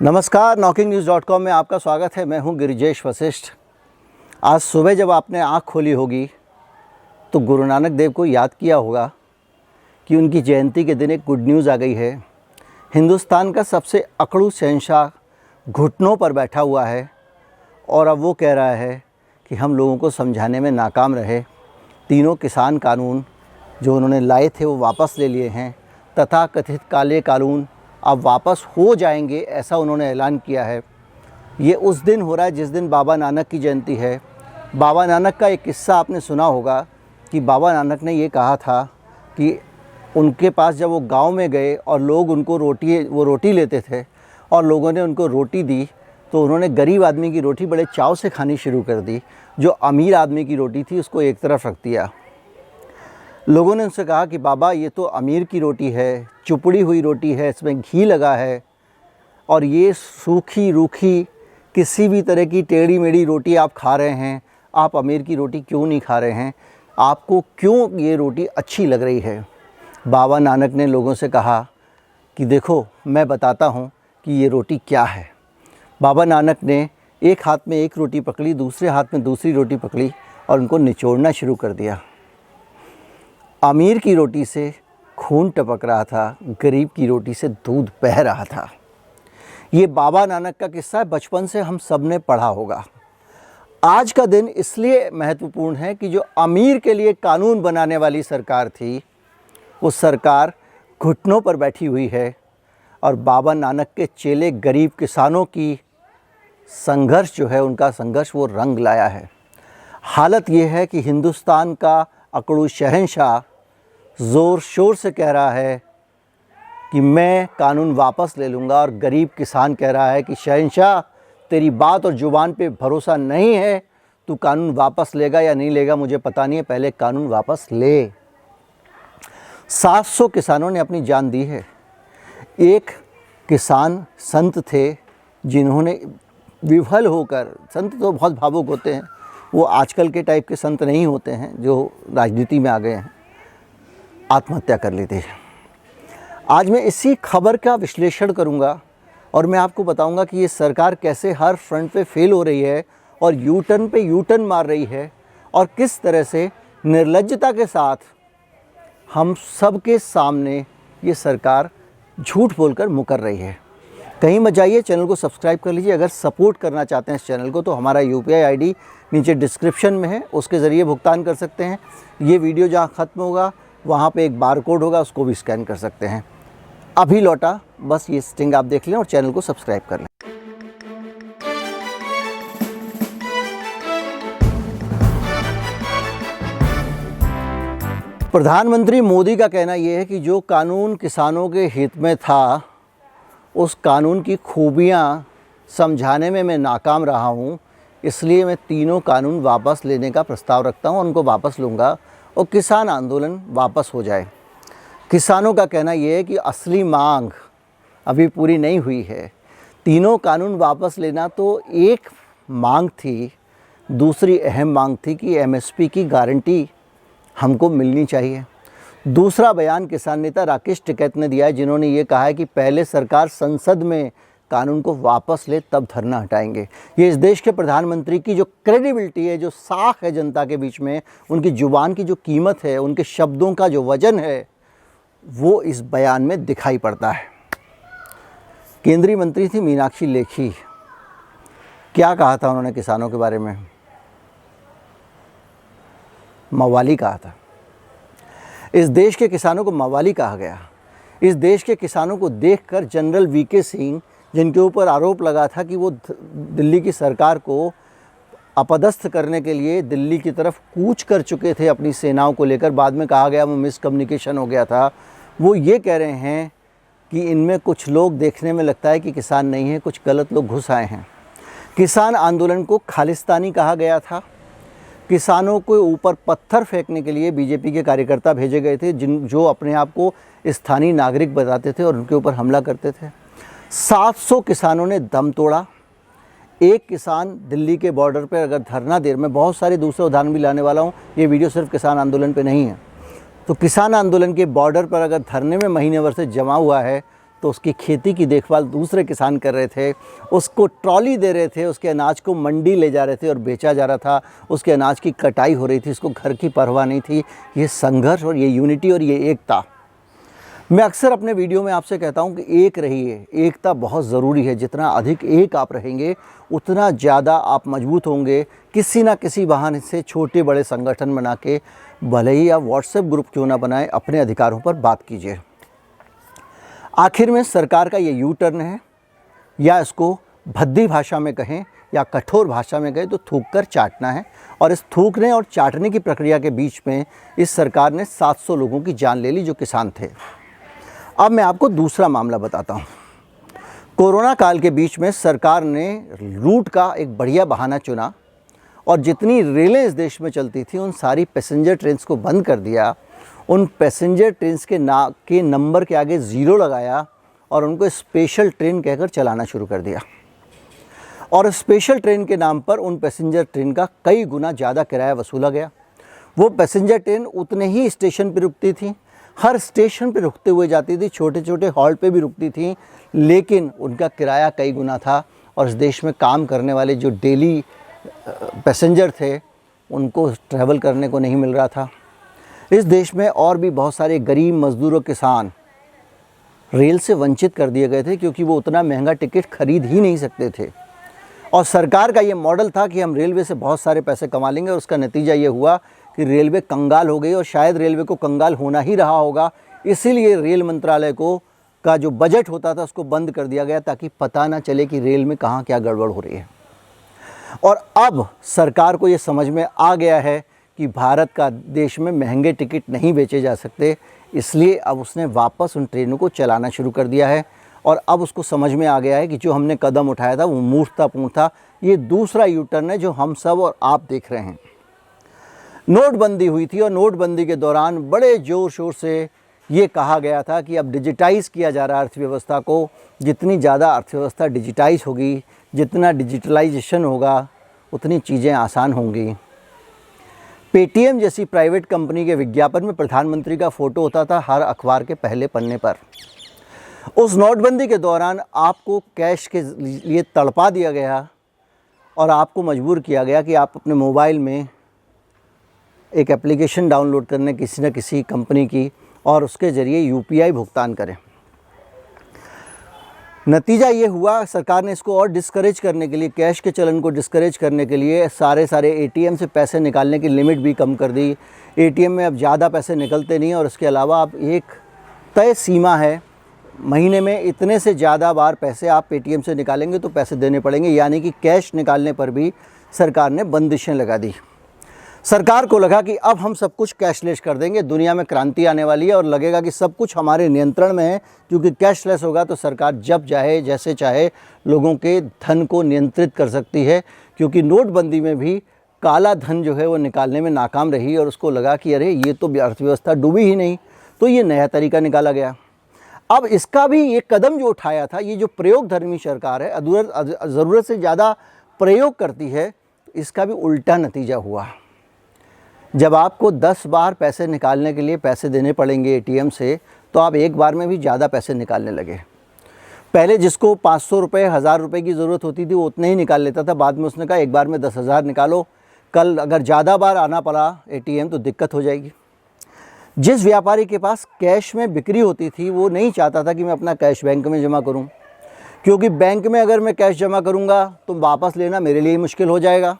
नमस्कार, knocking-news.com में आपका स्वागत है। मैं हूं गिरिजेश वशिष्ठ। आज सुबह जब आपने आँख खोली होगी तो गुरु नानक देव को याद किया होगा कि उनकी जयंती के दिन एक गुड न्यूज़ आ गई है। हिंदुस्तान का सबसे अकड़ू शहंशाह घुटनों पर बैठा हुआ है और अब वो कह रहा है कि हम लोगों को समझाने में नाकाम रहे। तीनों किसान कानून जो उन्होंने लाए थे वो वापस ले लिए हैं। तथाकथित काले कानून अब वापस हो जाएंगे, ऐसा उन्होंने ऐलान किया है। ये उस दिन हो रहा है जिस दिन बाबा नानक की जयंती है। बाबा नानक का एक किस्सा आपने सुना होगा कि बाबा नानक ने ये कहा था कि उनके पास जब वो गांव में गए और लोग उनको रोटी लेते थे और लोगों ने उनको रोटी दी तो उन्होंने गरीब आदमी की रोटी बड़े चाव से खानी शुरू कर दी। जो अमीर आदमी की रोटी थी उसको एक तरफ रख दिया। लोगों ने उनसे कहा कि बाबा ये तो अमीर की रोटी है, चुपड़ी हुई रोटी है, इसमें घी लगा है और ये सूखी रूखी किसी भी तरह की टेढ़ी मेढ़ी रोटी आप खा रहे हैं। आप अमीर की रोटी क्यों नहीं खा रहे हैं? आपको क्यों ये रोटी अच्छी लग रही है? बाबा नानक ने लोगों से कहा कि देखो मैं बताता हूँ कि ये रोटी क्या है। बाबा नानक ने एक हाथ में एक रोटी पकड़ी, दूसरे हाथ में दूसरी रोटी पकड़ी और उनको निचोड़ना शुरू कर दिया। अमीर की रोटी से खून टपक रहा था, गरीब की रोटी से दूध बह रहा था। ये बाबा नानक का किस्सा बचपन से हम सब ने पढ़ा होगा। आज का दिन इसलिए महत्वपूर्ण है कि जो अमीर के लिए कानून बनाने वाली सरकार थी वो सरकार घुटनों पर बैठी हुई है और बाबा नानक के चेले गरीब किसानों की संघर्ष जो है, उनका संघर्ष वो रंग लाया है। हालत ये है कि हिंदुस्तान का अकड़ू शहंशाह ज़ोर शोर से कह रहा है कि मैं कानून वापस ले लूँगा और गरीब किसान कह रहा है कि शहंशाह तेरी बात और ज़ुबान पे भरोसा नहीं है, तू कानून वापस लेगा या नहीं लेगा मुझे पता नहीं है, पहले कानून वापस ले। 700 किसानों ने अपनी जान दी है। एक किसान संत थे जिन्होंने विफल होकर, संत तो बहुत भावुक होते हैं, वो आजकल के टाइप के संत नहीं होते हैं जो राजनीति में आ गए हैं, आत्महत्या कर ली थी। आज मैं इसी खबर का विश्लेषण करूंगा और मैं आपको बताऊंगा कि ये सरकार कैसे हर फ्रंट पे फेल हो रही है और यू टर्न पे यू टर्न मार रही है और किस तरह से निर्लज्जता के साथ हम सब के सामने ये सरकार झूठ बोलकर मुकर रही है। कहीं मत जाइए, चैनल को सब्सक्राइब कर लीजिए। अगर सपोर्ट करना चाहते हैं इस चैनल को तो हमारा UPI ID नीचे डिस्क्रिप्शन में है, उसके ज़रिए भुगतान कर सकते हैं। ये वीडियो जहाँ ख़त्म होगा वहाँ पे एक बार कोड होगा, उसको भी स्कैन कर सकते हैं। अभी लौटा, बस ये स्टिंग आप देख लें और चैनल को सब्सक्राइब कर लें। प्रधानमंत्री मोदी का कहना यह है कि जो कानून किसानों के हित में था उस कानून की खूबियाँ समझाने में मैं नाकाम रहा हूँ, इसलिए मैं तीनों कानून वापस लेने का प्रस्ताव रखता हूँ। उनको वापस लूँगा और किसान आंदोलन वापस हो जाए। किसानों का कहना यह है कि असली मांग अभी पूरी नहीं हुई है। तीनों कानून वापस लेना तो एक मांग थी, दूसरी अहम मांग थी कि MSP की गारंटी हमको मिलनी चाहिए। दूसरा बयान किसान नेता राकेश टिकैत ने दिया है, जिन्होंने ये कहा है कि पहले सरकार संसद में कानून को वापस ले तब धरना हटाएंगे। ये इस देश के प्रधानमंत्री की जो क्रेडिबिलिटी है, जो साख है जनता के बीच में, उनकी ज़ुबान की जो कीमत है, उनके शब्दों का जो वजन है, वो इस बयान में दिखाई पड़ता है। केंद्रीय मंत्री थी मीनाक्षी लेखी। क्या कहा था उन्होंने किसानों के बारे में? मवाली कहा था। इस देश के किसानों को मवाली कहा गया। इस देश के किसानों को देखकर जनरल VK सिंह, जिनके ऊपर आरोप लगा था कि वो दिल्ली की सरकार को अपदस्थ करने के लिए दिल्ली की तरफ कूच कर चुके थे अपनी सेनाओं को लेकर, बाद में कहा गया वो मिसकम्युनिकेशन हो गया था, वो ये कह रहे हैं कि इनमें कुछ लोग देखने में लगता है कि किसान नहीं है, कुछ गलत लोग घुस आए हैं। किसान आंदोलन को खालिस्तानी कहा गया था। किसानों को ऊपर पत्थर फेंकने के लिए BJP के कार्यकर्ता भेजे गए थे, जो अपने आप को स्थानीय नागरिक बताते थे और उनके ऊपर हमला करते थे। 700 किसानों ने दम तोड़ा। एक किसान दिल्ली के बॉर्डर पर अगर धरना दे, मैं बहुत सारे दूसरे उदाहरण भी लाने वाला हूँ, ये वीडियो सिर्फ किसान आंदोलन पे नहीं है। तो किसान आंदोलन के बॉर्डर पर अगर धरने में महीने भर से जमा हुआ है तो उसकी खेती की देखभाल दूसरे किसान कर रहे थे, उसको ट्रॉली दे रहे थे, उसके अनाज को मंडी ले जा रहे थे और बेचा जा रहा था, उसके अनाज की कटाई हो रही थी, उसको घर की परवाह नहीं थी। ये संघर्ष और ये यूनिटी और ये एकता, मैं अक्सर अपने वीडियो में आपसे कहता हूँ कि एक रहिए, एकता बहुत ज़रूरी है। जितना अधिक एक आप रहेंगे उतना ज़्यादा आप मजबूत होंगे। किसी ना किसी बहाने से छोटे बड़े संगठन बना के, भले ही आप व्हाट्सएप ग्रुप क्यों ना बनाएं, अपने अधिकारों पर बात कीजिए। आखिर में सरकार का ये यू टर्न है, या इसको भद्दी भाषा में कहें या कठोर भाषा में कहें तो थूक कर चाटना है। और इस थूकने और चाटने की प्रक्रिया के बीच में इस सरकार ने 700 लोगों की जान ले ली जो किसान थे। अब मैं आपको दूसरा मामला बताता हूँ। कोरोना काल के बीच में सरकार ने रूट का एक बढ़िया बहाना चुना और जितनी रेलें इस देश में चलती थी उन सारी पैसेंजर ट्रेन्स को बंद कर दिया। उन पैसेंजर ट्रेन्स के नंबर के आगे ज़ीरो लगाया और उनको स्पेशल ट्रेन कहकर चलाना शुरू कर दिया। और स्पेशल ट्रेन के नाम पर उन पैसेंजर ट्रेन का कई गुना ज़्यादा किराया वसूला गया। वो पैसेंजर ट्रेन उतने ही स्टेशन पर रुकती थी, हर स्टेशन पे रुकते हुए जाती थी, छोटे छोटे हॉल्ट पे भी रुकती थी, लेकिन उनका किराया कई गुना था। और इस देश में काम करने वाले जो डेली पैसेंजर थे उनको ट्रैवल करने को नहीं मिल रहा था। इस देश में और भी बहुत सारे गरीब मजदूर किसान रेल से वंचित कर दिए गए थे क्योंकि वो उतना महंगा टिकट खरीद ही नहीं सकते थे। और सरकार का ये मॉडल था कि हम रेलवे से बहुत सारे पैसे कमा लेंगे, और उसका नतीजा ये हुआ कि रेलवे कंगाल हो गई। और शायद रेलवे को कंगाल होना ही रहा होगा, इसीलिए रेल मंत्रालय का जो बजट होता था उसको बंद कर दिया गया ताकि पता ना चले कि रेल में कहाँ क्या गड़बड़ हो रही है। और अब सरकार को ये समझ में आ गया है कि भारत का देश में महंगे टिकट नहीं बेचे जा सकते, इसलिए अब उसने वापस उन ट्रेनों को चलाना शुरू कर दिया है। और अब उसको समझ में आ गया है कि जो हमने कदम उठाया था वो मूर्खतापूर्ण था। ये दूसरा यू टर्न है जो हम सब और आप देख रहे हैं। नोटबंदी हुई थी और नोटबंदी के दौरान बड़े ज़ोर शोर से ये कहा गया था कि अब डिजिटाइज़ किया जा रहा है अर्थव्यवस्था को। जितनी ज़्यादा अर्थव्यवस्था डिजिटाइज होगी, जितना डिजिटलाइजेशन होगा, उतनी चीज़ें आसान होंगी। पेटीएम जैसी प्राइवेट कंपनी के विज्ञापन में प्रधानमंत्री का फ़ोटो होता था हर अखबार के पहले पन्ने पर। उस नोटबंदी के दौरान आपको कैश के लिए तड़पा दिया गया और आपको मजबूर किया गया कि आप अपने मोबाइल में एक एप्लीकेशन डाउनलोड करने किसी न किसी कंपनी की और उसके ज़रिए यूपीआई भुगतान करें। नतीजा ये हुआ, सरकार ने इसको और डिस्करेज करने के लिए, कैश के चलन को डिस्करेज करने के लिए सारे एटीएम से पैसे निकालने की लिमिट भी कम कर दी। एटीएम में अब ज़्यादा पैसे निकलते नहीं और इसके अलावा अब एक तय सीमा है, महीने में इतने से ज़्यादा बार पैसे आप पेटीएम से निकालेंगे तो पैसे देने पड़ेंगे। यानी कि कैश निकालने पर भी सरकार ने बंदिशें लगा दी। सरकार को लगा कि अब हम सब कुछ कैशलेस कर देंगे, दुनिया में क्रांति आने वाली है और लगेगा कि सब कुछ हमारे नियंत्रण में है, क्योंकि कैशलेस होगा तो सरकार जब चाहे जैसे चाहे लोगों के धन को नियंत्रित कर सकती है। क्योंकि नोटबंदी में भी काला धन जो है वो निकालने में नाकाम रही और उसको लगा कि अरे ये तो अर्थव्यवस्था डूबी ही नहीं, तो ये नया तरीका निकाला गया। अब इसका भी ये कदम जो उठाया था, ये जो प्रयोगधर्मी सरकार है, ज़रूरत से ज़्यादा प्रयोग करती है, इसका भी उल्टा नतीजा हुआ। जब आपको 10 बार पैसे निकालने के लिए पैसे देने पड़ेंगे एटीएम से, तो आप एक बार में भी ज़्यादा पैसे निकालने लगे। पहले जिसको 500 रुपये 1000 रुपये की ज़रूरत होती थी वो उतने ही निकाल लेता था, बाद में उसने कहा एक बार में 10,000 निकालो। कल अगर ज़्यादा बार आना पड़ा एटीएम तो दिक्कत हो जाएगी। जिस व्यापारी के पास कैश में बिक्री होती थी वो नहीं चाहता था कि मैं अपना कैश बैंक में जमा करूं, क्योंकि बैंक में अगर मैं कैश जमा करूंगा तो वापस लेना मेरे लिए मुश्किल हो जाएगा।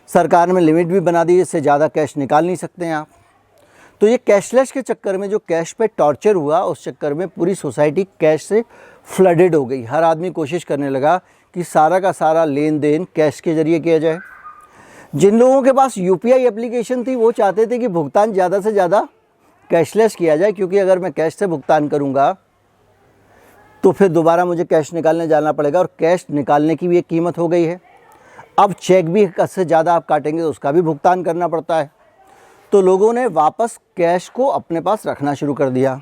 सरकार ने लिमिट भी बना दी, इससे ज़्यादा कैश निकाल नहीं सकते हैं आप। तो ये कैशलेस के चक्कर में जो कैश पे टॉर्चर हुआ, उस चक्कर में पूरी सोसाइटी कैश से फ्लडेड हो गई। हर आदमी कोशिश करने लगा कि सारा का सारा लेन देन कैश के ज़रिए किया जाए। जिन लोगों के पास यूपीआई एप्लीकेशन थी वो चाहते थे कि भुगतान ज़्यादा से ज़्यादा कैशलेस किया जाए, क्योंकि अगर मैं कैश से भुगतान करूँगा तो फिर दोबारा मुझे कैश निकालने जाना पड़ेगा और कैश निकालने की भी एक कीमत हो गई है। अब चेक भी हद से ज़्यादा आप काटेंगे तो उसका भी भुगतान करना पड़ता है। तो लोगों ने वापस कैश को अपने पास रखना शुरू कर दिया।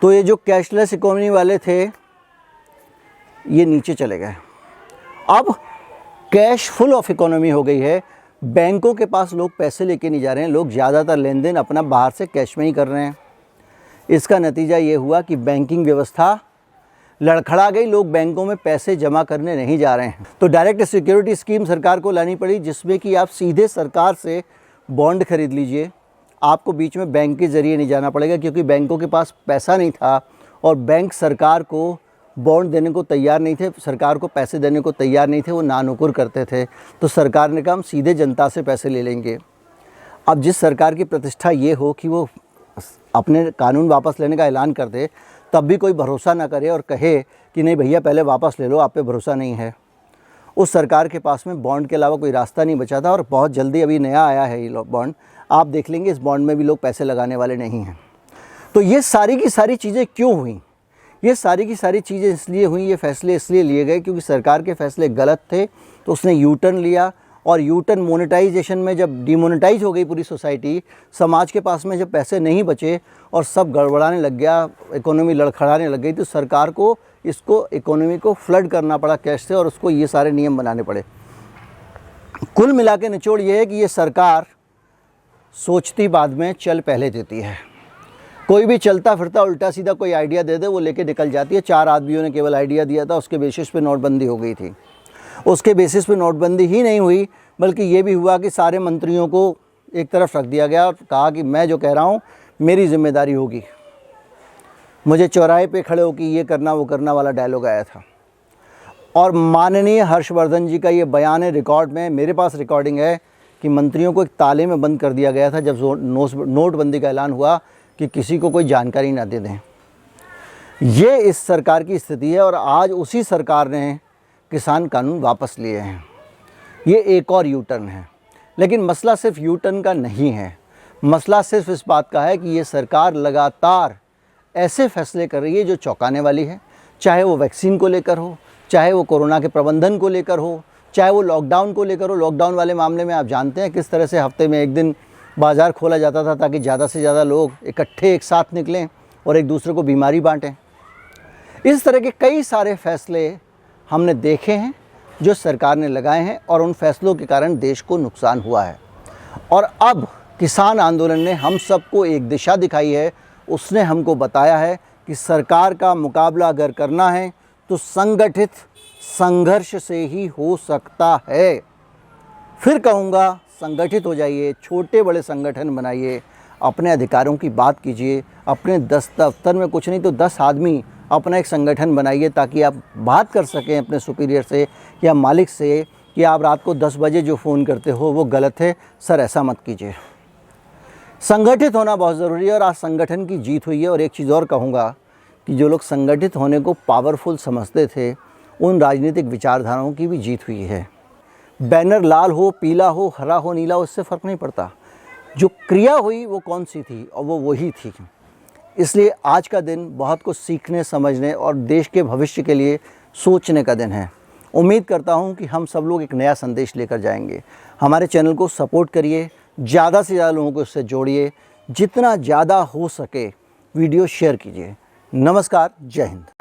तो ये जो कैशलेस इकोनॉमी वाले थे ये नीचे चले गए। अब कैश फुल ऑफ इकोनॉमी हो गई है। बैंकों के पास लोग पैसे लेके नहीं जा रहे हैं, लोग ज़्यादातर लेन देन अपना बाहर से कैश में ही कर रहे हैं। इसका नतीजा ये हुआ कि बैंकिंग व्यवस्था लड़खड़ा गई, लोग बैंकों में पैसे जमा करने नहीं जा रहे हैं। तो डायरेक्ट सिक्योरिटी स्कीम सरकार को लानी पड़ी, जिसमें कि आप सीधे सरकार से बॉन्ड खरीद लीजिए, आपको बीच में बैंक के ज़रिए नहीं जाना पड़ेगा, क्योंकि बैंकों के पास पैसा नहीं था और बैंक सरकार को बॉन्ड देने को तैयार नहीं थे, सरकार को पैसे देने को तैयार नहीं थे, वो नानुकुर करते थे। तो सरकार ने कहा हम सीधे जनता से पैसे ले लेंगे। अब जिस सरकार की प्रतिष्ठा ये हो कि वो अपने कानून वापस लेने का ऐलान कर दे, तब भी कोई भरोसा ना करे और कहे कि नहीं भैया पहले वापस ले लो, आप पे भरोसा नहीं है, उस सरकार के पास में बॉन्ड के अलावा कोई रास्ता नहीं बचा था। और बहुत जल्दी अभी नया आया है ये बॉन्ड, आप देख लेंगे इस बॉन्ड में भी लोग पैसे लगाने वाले नहीं हैं। तो ये सारी की सारी चीज़ें क्यों हुई? ये सारी की सारी चीज़ें इसलिए हुई, ये फैसले इसलिए लिए गए क्योंकि सरकार के फैसले गलत थे, तो उसने यू टर्न लिया। और यू टर्न मोनेटाइजेशन में जब डिमोनेटाइज हो गई पूरी सोसाइटी, समाज के पास में जब पैसे नहीं बचे और सब गड़बड़ाने लग गया, इकोनॉमी लड़खड़ाने लग गई, तो सरकार को इसको इकोनॉमी को फ्लड करना पड़ा कैश से और उसको ये सारे नियम बनाने पड़े। कुल मिला के निचोड़ ये है कि ये सरकार सोचती बाद में, चल पहले देती है। कोई भी चलता फिरता उल्टा सीधा कोई आइडिया दे दे, वो लेके निकल जाती है। 4 आदमियों ने केवल आइडिया दिया था, उसके बेसिस पे नोटबंदी हो गई थी। उसके बेसिस पे नोटबंदी ही नहीं हुई, बल्कि ये भी हुआ कि सारे मंत्रियों को एक तरफ रख दिया गया और कहा कि मैं जो कह रहा हूँ मेरी जिम्मेदारी होगी, मुझे चौराहे पे खड़े होकर ये करना वो करना वाला डायलॉग आया था। और माननीय हर्षवर्धन जी का ये बयान है, रिकॉर्ड में मेरे पास रिकॉर्डिंग है कि मंत्रियों को एक ताले में बंद कर दिया गया था जब नोटबंदी का ऐलान हुआ कि किसी को कोई जानकारी ना दे दें। ये इस सरकार की स्थिति है और आज उसी सरकार ने किसान कानून वापस लिए हैं। ये एक और यू टर्न है, लेकिन मसला सिर्फ यू टर्न का नहीं है। मसला सिर्फ इस बात का है कि ये सरकार लगातार ऐसे फैसले कर रही है जो चौंकाने वाली है, चाहे वो वैक्सीन को लेकर हो, चाहे वो कोरोना के प्रबंधन को लेकर हो, चाहे वो लॉकडाउन को लेकर हो। लॉकडाउन वाले मामले में आप जानते हैं किस तरह से हफ्ते में एक दिन बाज़ार खोला जाता था ताकि ज़्यादा से ज़्यादा लोग इकट्ठे एक साथ निकलें और एक दूसरे को बीमारी बांटें। इस तरह के कई सारे फैसले हमने देखे हैं जो सरकार ने लगाए हैं और उन फैसलों के कारण देश को नुकसान हुआ है। और अब किसान आंदोलन ने हम सबको एक दिशा दिखाई है, उसने हमको बताया है कि सरकार का मुकाबला अगर करना है तो संगठित संघर्ष से ही हो सकता है। फिर कहूँगा, संगठित हो जाइए, छोटे बड़े संगठन बनाइए, अपने अधिकारों की बात कीजिए। अपने 10 दफ्तर में कुछ नहीं तो 10 आदमी अपना एक संगठन बनाइए, ताकि आप बात कर सकें अपने सुपीरियर से या मालिक से कि आप रात को 10 बजे जो फ़ोन करते हो वो गलत है, सर ऐसा मत कीजिए। संगठित होना बहुत ज़रूरी है और आज संगठन की जीत हुई है। और एक चीज़ और कहूँगा कि जो लोग संगठित होने को पावरफुल समझते थे, उन राजनीतिक विचारधाराओं की भी जीत हुई है। बैनर लाल हो, पीला हो, हरा हो, नीला हो, इससे फ़र्क नहीं पड़ता, जो क्रिया हुई वो कौन सी थी और वो वही थी। इसलिए आज का दिन बहुत कुछ सीखने, समझने और देश के भविष्य के लिए सोचने का दिन है। उम्मीद करता हूं कि हम सब लोग एक नया संदेश लेकर जाएंगे। हमारे चैनल को सपोर्ट करिए, ज़्यादा से ज़्यादा लोगों को इससे जोड़िए, जितना ज़्यादा हो सके वीडियो शेयर कीजिए। नमस्कार, जय हिंद।